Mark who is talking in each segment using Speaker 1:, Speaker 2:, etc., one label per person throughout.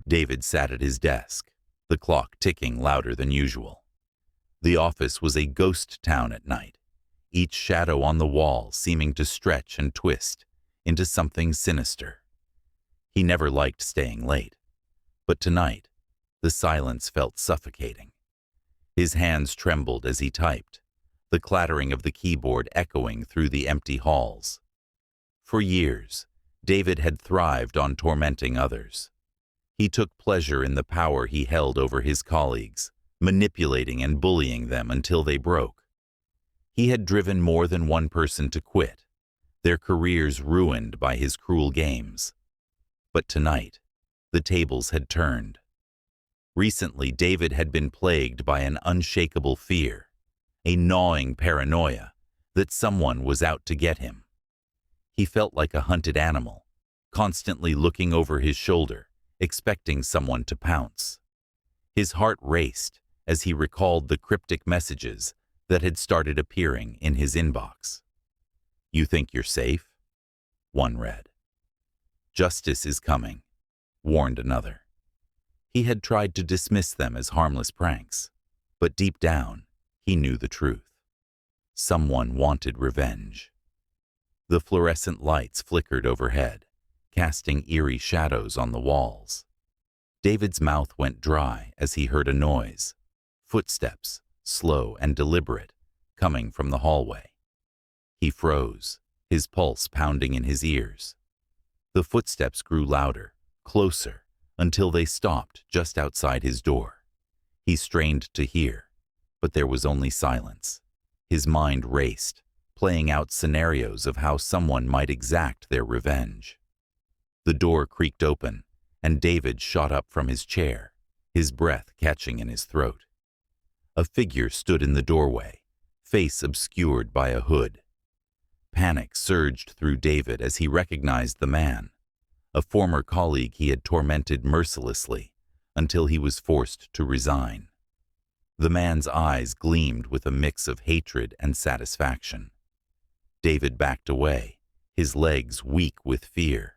Speaker 1: David sat at his desk, the clock ticking louder than usual. The office was a ghost town at night, each shadow on the wall seeming to stretch and twist into something sinister. He never liked staying late, but tonight, the silence felt suffocating. His hands trembled as he typed, the clattering of the keyboard echoing through the empty halls. For years, David had thrived on tormenting others. He took pleasure in the power he held over his colleagues, manipulating and bullying them until they broke. He had driven more than one person to quit, their careers ruined by his cruel games. But tonight, the tables had turned. Recently, David had been plagued by an unshakable fear, a gnawing paranoia that someone was out to get him. He felt like a hunted animal, constantly looking over his shoulder, expecting someone to pounce. His heart raced as he recalled the cryptic messages that had started appearing in his inbox. "You think you're safe?" one read. "Justice is coming," warned another. He had tried to dismiss them as harmless pranks, but deep down, he knew the truth. Someone wanted revenge. The fluorescent lights flickered overhead, casting eerie shadows on the walls. David's mouth went dry as he heard a noise, footsteps, slow and deliberate, coming from the hallway. He froze, his pulse pounding in his ears. The footsteps grew louder, closer, until they stopped just outside his door. He strained to hear, but there was only silence. His mind raced, playing out scenarios of how someone might exact their revenge. The door creaked open, and David shot up from his chair, his breath catching in his throat. A figure stood in the doorway, face obscured by a hood. Panic surged through David as he recognized the man, a former colleague he had tormented mercilessly until he was forced to resign. The man's eyes gleamed with a mix of hatred and satisfaction. David backed away, his legs weak with fear.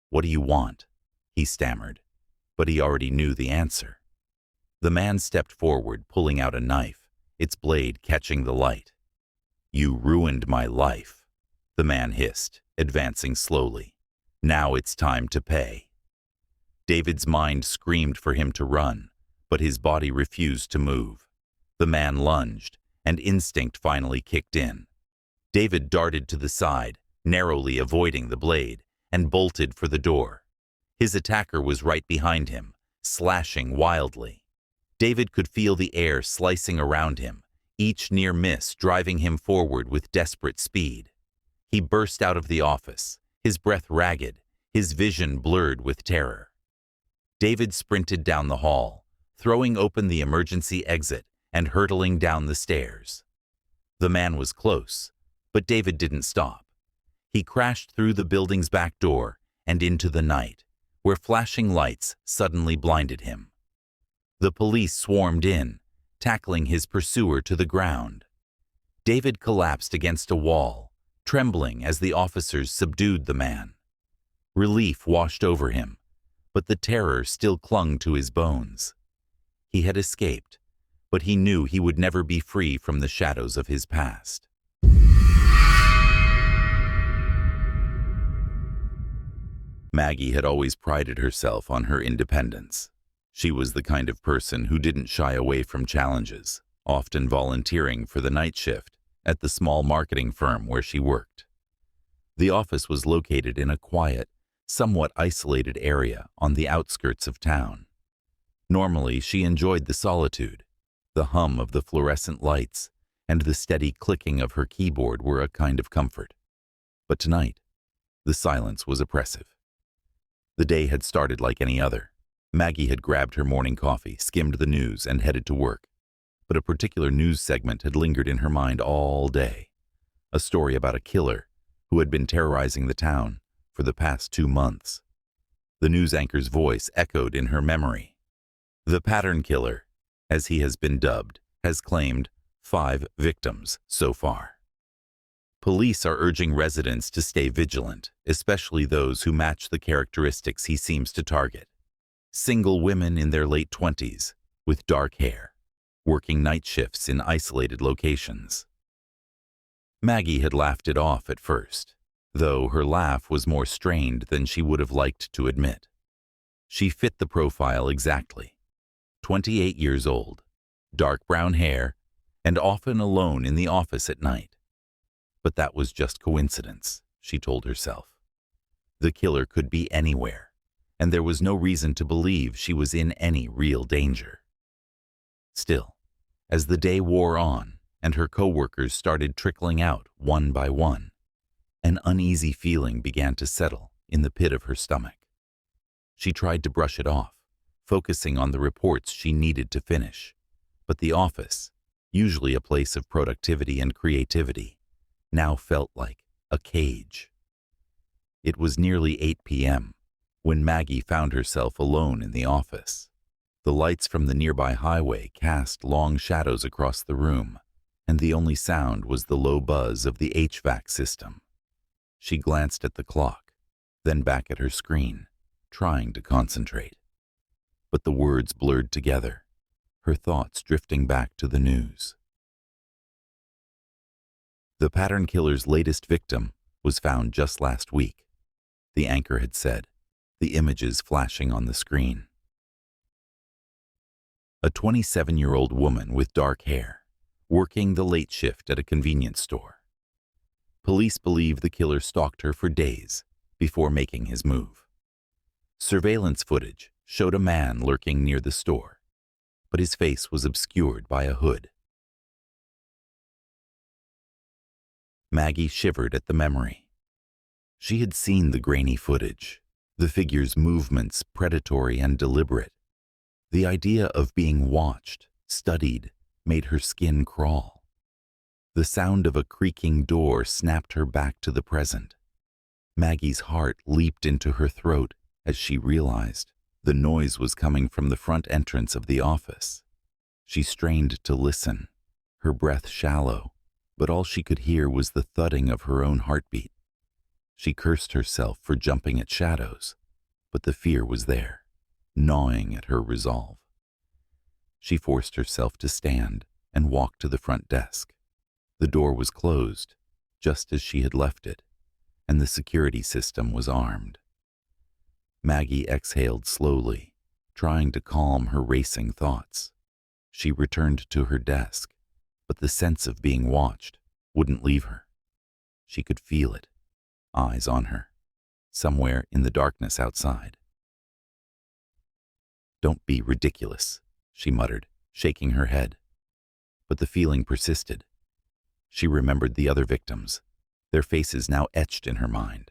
Speaker 1: "What do you want?" he stammered, but he already knew the answer. The man stepped forward, pulling out a knife, its blade catching the light. "You ruined my life," the man hissed, advancing slowly. "Now it's time to pay." David's mind screamed for him to run, but his body refused to move. The man lunged, and instinct finally kicked in. David darted to the side, narrowly avoiding the blade, and bolted for the door. His attacker was right behind him, slashing wildly. David could feel the air slicing around him, each near miss driving him forward with desperate speed. He burst out of the office, his breath ragged, his vision blurred with terror. David sprinted down the hall, throwing open the emergency exit and hurtling down the stairs. The man was close, but David didn't stop. He crashed through the building's back door and into the night, where flashing lights suddenly blinded him. The police swarmed in, tackling his pursuer to the ground. David collapsed against a wall, trembling as the officers subdued the man. Relief washed over him, but the terror still clung to his bones. He had escaped, but he knew he would never be free from the shadows of his past. Maggie had always prided herself on her independence. She was the kind of person who didn't shy away from challenges, often volunteering for the night shift at the small marketing firm where she worked. The office was located in a quiet, somewhat isolated area on the outskirts of town. Normally, she enjoyed the solitude. The hum of the fluorescent lights and the steady clicking of her keyboard were a kind of comfort. But tonight, the silence was oppressive. The day had started like any other. Maggie had grabbed her morning coffee, skimmed the news, and headed to work. But a particular news segment had lingered in her mind all day. A story about a killer who had been terrorizing the town for the past 2 months. The news anchor's voice echoed in her memory. The pattern killer, as he has been dubbed, has claimed 5 victims so far. Police are urging residents to stay vigilant, especially those who match the characteristics he seems to target. Single women in their late 20s, with dark hair, working night shifts in isolated locations. Maggie had laughed it off at first, though her laugh was more strained than she would have liked to admit. She fit the profile exactly. 28 years old, dark brown hair, and often alone in the office at night. But that was just coincidence, she told herself. The killer could be anywhere, and there was no reason to believe she was in any real danger. Still, as the day wore on and her coworkers started trickling out one by one, an uneasy feeling began to settle in the pit of her stomach. She tried to brush it off, focusing on the reports she needed to finish, but the office, usually a place of productivity and creativity, now felt like a cage. It was nearly 8 p.m. when Maggie found herself alone in the office. The lights from the nearby highway cast long shadows across the room, and the only sound was the low buzz of the HVAC system. She glanced at the clock, then back at her screen, trying to concentrate. But the words blurred together, her thoughts drifting back to the news. The pattern killer's latest victim was found just last week, the anchor had said, the images flashing on the screen. A 27-year-old woman with dark hair, working the late shift at a convenience store. Police believe the killer stalked her for days before making his move. Surveillance footage showed a man lurking near the store, but his face was obscured by a hood. Maggie shivered at the memory. She had seen the grainy footage, the figure's movements predatory and deliberate. The idea of being watched, studied, made her skin crawl. The sound of a creaking door snapped her back to the present. Maggie's heart leaped into her throat as she realized the noise was coming from the front entrance of the office. She strained to listen, her breath shallow, but all she could hear was the thudding of her own heartbeat. She cursed herself for jumping at shadows, but the fear was there, gnawing at her resolve. She forced herself to stand and walk to the front desk. The door was closed, just as she had left it, and the security system was armed. Maggie exhaled slowly, trying to calm her racing thoughts. She returned to her desk, but the sense of being watched wouldn't leave her. She could feel it, eyes on her, somewhere in the darkness outside. "Don't be ridiculous," she muttered, shaking her head. But the feeling persisted. She remembered the other victims, their faces now etched in her mind.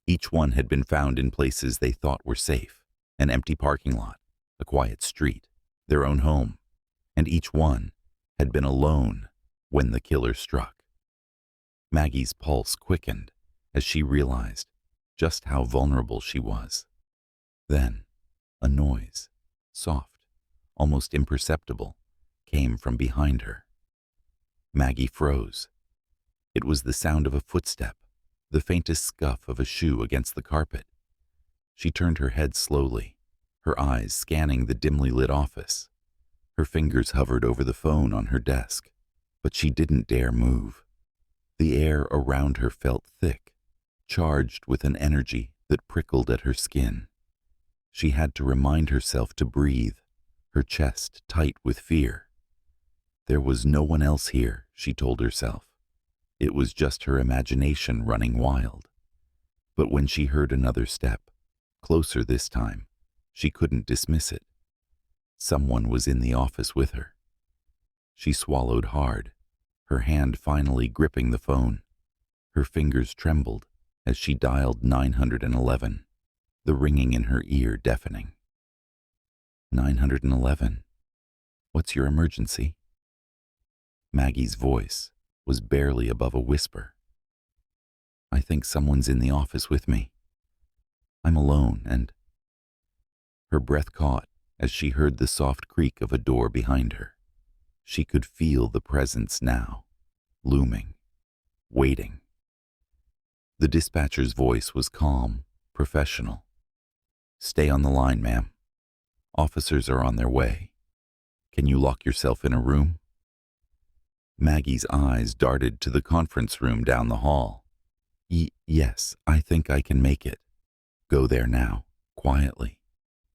Speaker 1: Each one had been found in places they thought were safe, an empty parking lot, a quiet street, their own home, and each one had been alone when the killer struck. Maggie's pulse quickened as she realized just how vulnerable she was. Then, a noise, soft, almost imperceptible, came from behind her. Maggie froze. It was the sound of a footstep, the faintest scuff of a shoe against the carpet. She turned her head slowly, her eyes scanning the dimly lit office. Her fingers hovered over the phone on her desk, but she didn't dare move. The air around her felt thick, charged with an energy that prickled at her skin. She had to remind herself to breathe, her chest tight with fear. There was no one else here, she told herself. It was just her imagination running wild. But when she heard another step, closer this time, she couldn't dismiss it. Someone was in the office with her. She swallowed hard, her hand finally gripping the phone. Her fingers trembled as she dialed 911, the ringing in her ear deafening. 911. What's your emergency? Maggie's voice was barely above a whisper. I think someone's in the office with me. I'm alone and... Her breath caught as she heard the soft creak of a door behind her. She could feel the presence now, looming, waiting. The dispatcher's voice was calm, professional. Stay on the line, ma'am. Officers are on their way. Can you lock yourself in a room? Maggie's eyes darted to the conference room down the hall. Yes, I think I can make it. Go there now, quietly.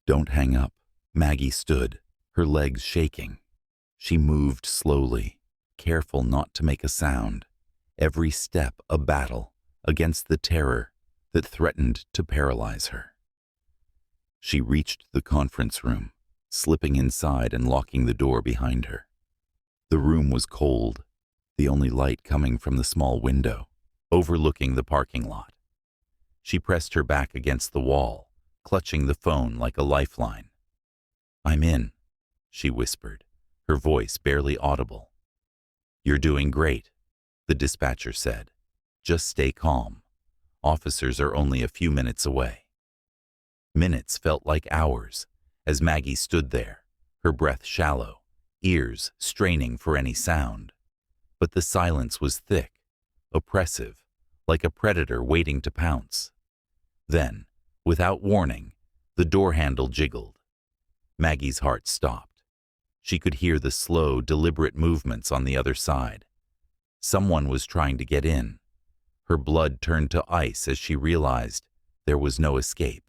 Speaker 1: Don't hang up. Maggie stood, her legs shaking. She moved slowly, careful not to make a sound, every step a battle against the terror that threatened to paralyze her. She reached the conference room, slipping inside and locking the door behind her. The room was cold, the only light coming from the small window, overlooking the parking lot. She pressed her back against the wall, clutching the phone like a lifeline. "I'm in," she whispered, her voice barely audible. "You're doing great," the dispatcher said. "Just stay calm. Officers are only a few minutes away." Minutes felt like hours as Maggie stood there, her breath shallow, ears straining for any sound. But the silence was thick, oppressive, like a predator waiting to pounce. Then, without warning, the door handle jiggled. Maggie's heart stopped. She could hear the slow, deliberate movements on the other side. Someone was trying to get in. Her blood turned to ice as she realized there was no escape.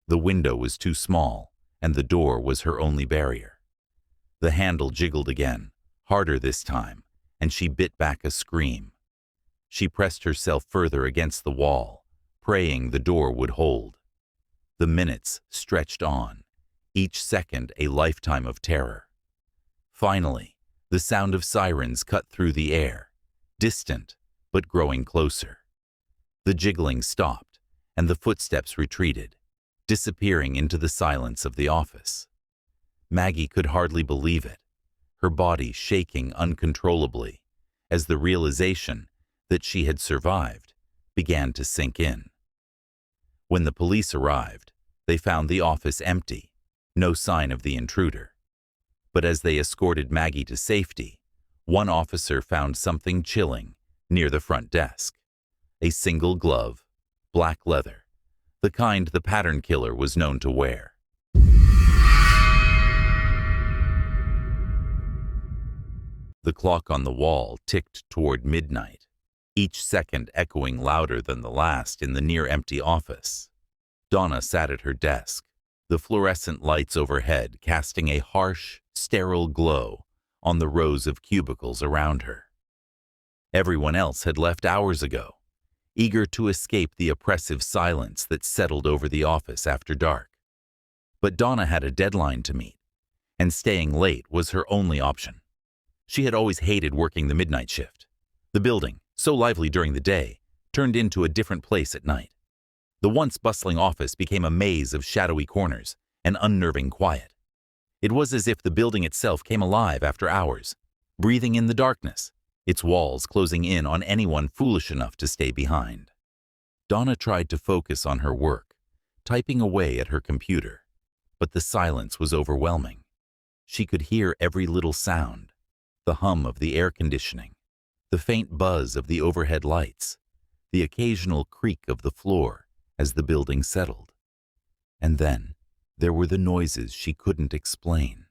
Speaker 1: The window was too small, and the door was her only barrier. The handle jiggled again, harder this time, and she bit back a scream. She pressed herself further against the wall, praying the door would hold. The minutes stretched on, each second a lifetime of terror. Finally, the sound of sirens cut through the air, distant but growing closer. The jiggling stopped, and the footsteps retreated, disappearing into the silence of the office. Maggie could hardly believe it, her body shaking uncontrollably as the realization that she had survived began to sink in. When the police arrived, they found the office empty, no sign of the intruder. But as they escorted Maggie to safety, one officer found something chilling near the front desk. A single glove, black leather, the kind the pattern killer was known to wear. The clock on the wall ticked toward midnight, each second echoing louder than the last in the near-empty office. Donna sat at her desk, the fluorescent lights overhead casting a harsh, sterile glow on the rows of cubicles around her. Everyone else had left hours ago, eager to escape the oppressive silence that settled over the office after dark. But Donna had a deadline to meet, and staying late was her only option. She had always hated working the midnight shift. The building, so lively during the day, turned into a different place at night. The once bustling office became a maze of shadowy corners and unnerving quiet. It was as if the building itself came alive after hours, breathing in the darkness, its walls closing in on anyone foolish enough to stay behind. Donna tried to focus on her work, typing away at her computer, but the silence was overwhelming. She could hear every little sound, the hum of the air conditioning, the faint buzz of the overhead lights, the occasional creak of the floor as the building settled. And then there were the noises she couldn't explain.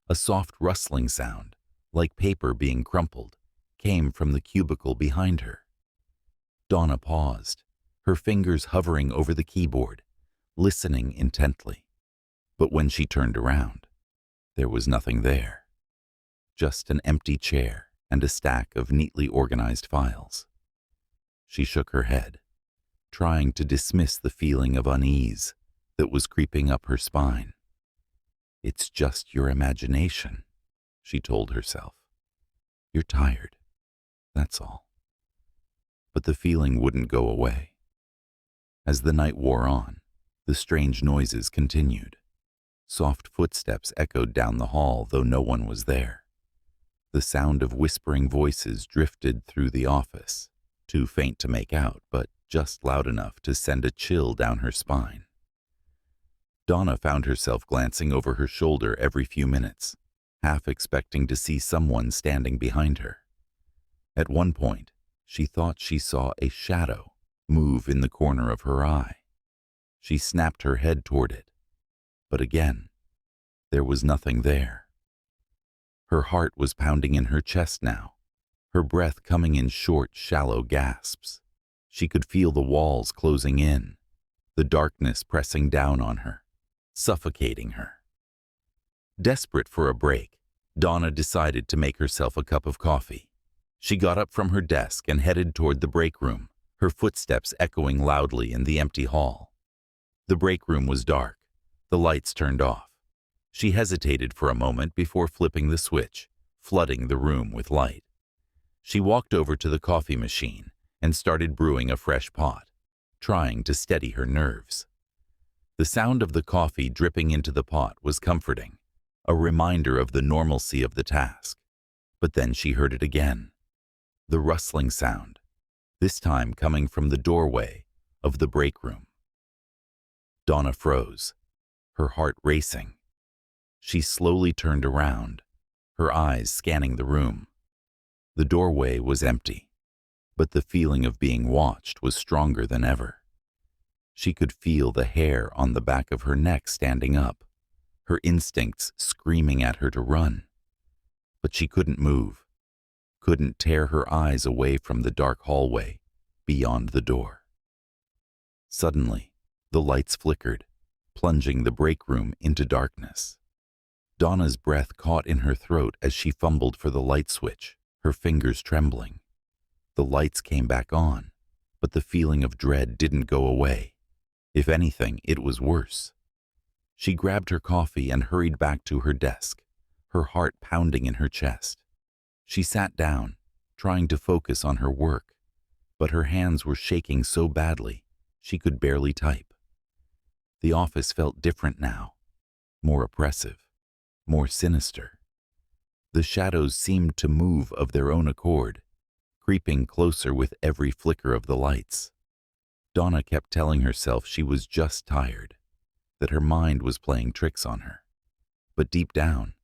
Speaker 1: A soft rustling sound, like paper being crumpled, came from the cubicle behind her. Donna paused, her fingers hovering over the keyboard, listening intently. But when she turned around, there was nothing there. Just an empty chair and a stack of neatly organized files. She shook her head, trying to dismiss the feeling of unease that was creeping up her spine. "It's just your imagination," she told herself. "You're tired, that's all." But the feeling wouldn't go away. As the night wore on, the strange noises continued. Soft footsteps echoed down the hall, though no one was there. The sound of whispering voices drifted through the office, too faint to make out, but just loud enough to send a chill down her spine. Donna found herself glancing over her shoulder every few minutes, half expecting to see someone standing behind her. At one point, she thought she saw a shadow move in the corner of her eye. She snapped her head toward it, but again, There was nothing there. Her heart was pounding in her chest now, her breath coming in short, shallow gasps. She could feel the walls closing in, the darkness pressing down on her, suffocating her. Desperate for a break, Donna decided to make herself a cup of coffee. She got up from her desk and headed toward the break room, her footsteps echoing loudly in the empty hall. The break room was dark, the lights turned off. She hesitated for a moment before flipping the switch, flooding the room with light. She walked over to the coffee machine and started brewing a fresh pot, trying to steady her nerves. The sound of the coffee dripping into the pot was comforting, a reminder of the normalcy of the task. But then she heard it again. The rustling sound, this time coming from the doorway of the break room. Donna froze, her heart racing. She slowly turned around, her eyes scanning the room. The doorway was empty, but the feeling of being watched was stronger than ever. She could feel the hair on the back of her neck standing up, her instincts screaming at her to run. But she couldn't move, couldn't tear her eyes away from the dark hallway beyond the door. Suddenly, the lights flickered, plunging the break room into darkness. Donna's breath caught in her throat as she fumbled for the light switch, her fingers trembling. The lights came back on, but the feeling of dread didn't go away. If anything, it was worse. She grabbed her coffee and hurried back to her desk, her heart pounding in her chest. She sat down, trying to focus on her work, but her hands were shaking so badly she could barely type. The office felt different now, more oppressive, more sinister. The shadows seemed to move of their own accord, creeping closer with every flicker of the lights. Donna kept telling herself she was just tired, that her mind was playing tricks on her. But deep down,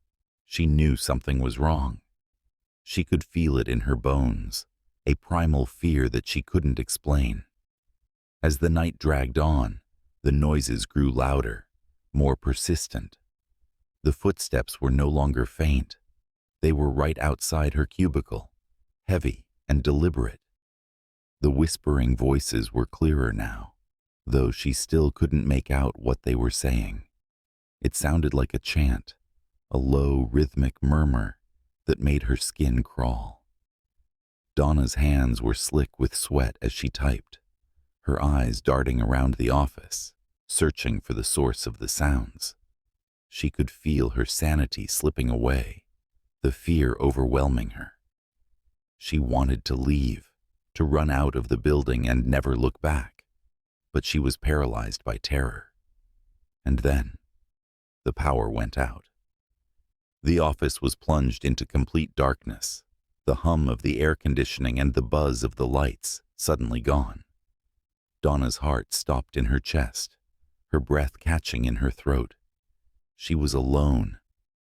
Speaker 1: she knew something was wrong. She could feel it in her bones, a primal fear that she couldn't explain. As the night dragged on, the noises grew louder, more persistent. The footsteps were no longer faint. They were right outside her cubicle, heavy and deliberate. The whispering voices were clearer now, though she still couldn't make out what they were saying. It sounded like a chant, a low, rhythmic murmur that made her skin crawl. Donna's hands were slick with sweat as she typed, her eyes darting around the office, searching for the source of the sounds. She could feel her sanity slipping away, the fear overwhelming her. She wanted to leave, to run out of the building and never look back, but she was paralyzed by terror. And then, the power went out. The office was plunged into complete darkness, the hum of the air conditioning and the buzz of the lights suddenly gone. Donna's heart stopped in her chest, her breath catching in her throat. She was alone,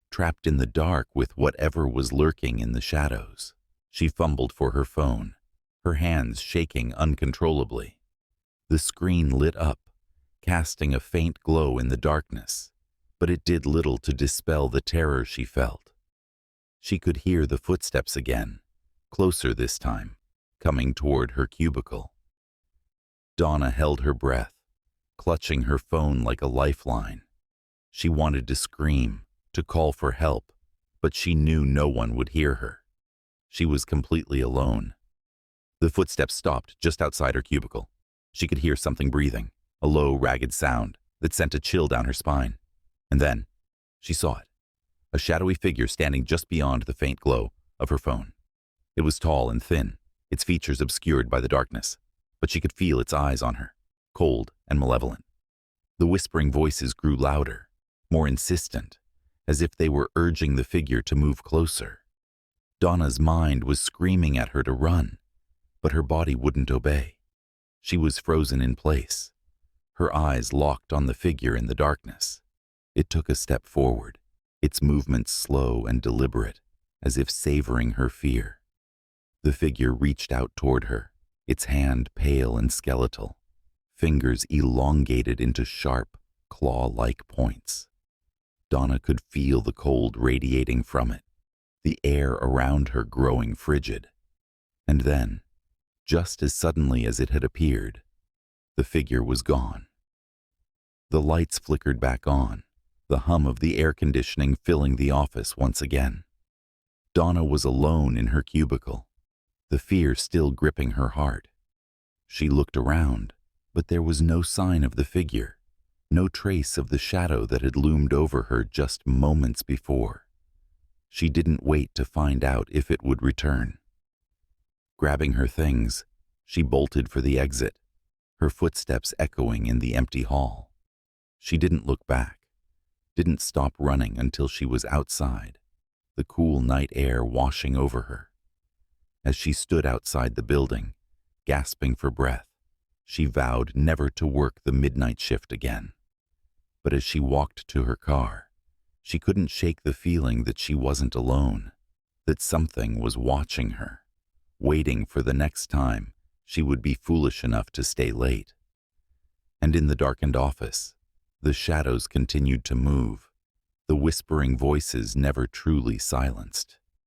Speaker 1: trapped in the dark with whatever was lurking in the shadows. She fumbled for her phone, her hands shaking uncontrollably. The screen lit up, casting a faint glow in the darkness, but it did little to dispel the terror she felt. She could hear the footsteps again, closer this time, coming toward her cubicle. Donna held her breath, clutching her phone like a lifeline. She wanted to scream, to call for help, but she knew no one would hear her. She was completely alone. The footsteps stopped just outside her cubicle. She could hear something breathing, a low, ragged sound that sent a chill down her spine. And then, she saw it, a shadowy figure standing just beyond the faint glow of her phone. It was tall and thin, its features obscured by the darkness, but she could feel its eyes on her, cold and malevolent. The whispering voices grew louder, more insistent, as if they were urging the figure to move closer. Donna's mind was screaming at her to run, but her body wouldn't obey. She was frozen in place, her eyes locked on the figure in the darkness. It took a step forward, its movements slow and deliberate, as if savoring her fear. The figure reached out toward her, its hand pale and skeletal, fingers elongated into sharp, claw-like points. Donna could feel the cold radiating from it, the air around her growing frigid. And then, just as suddenly as it had appeared, the figure was gone. The lights flickered back on, the hum of the air conditioning filling the office once again. Donna was alone in her cubicle, the fear still gripping her heart. She looked around, but there was no sign of the figure, no trace of the shadow that had loomed over her just moments before. She didn't wait to find out if it would return. Grabbing her things, she bolted for the exit, her footsteps echoing in the empty hall. She didn't look back, didn't stop running until she was outside, the cool night air washing over her. As she stood outside the building, gasping for breath, she vowed never to work the midnight shift again. But as she walked to her car, she couldn't shake the feeling that she wasn't alone, that something was watching her, waiting for the next time she would be foolish enough to stay late. And in the darkened office, the shadows continued to move, the whispering voices never truly silenced.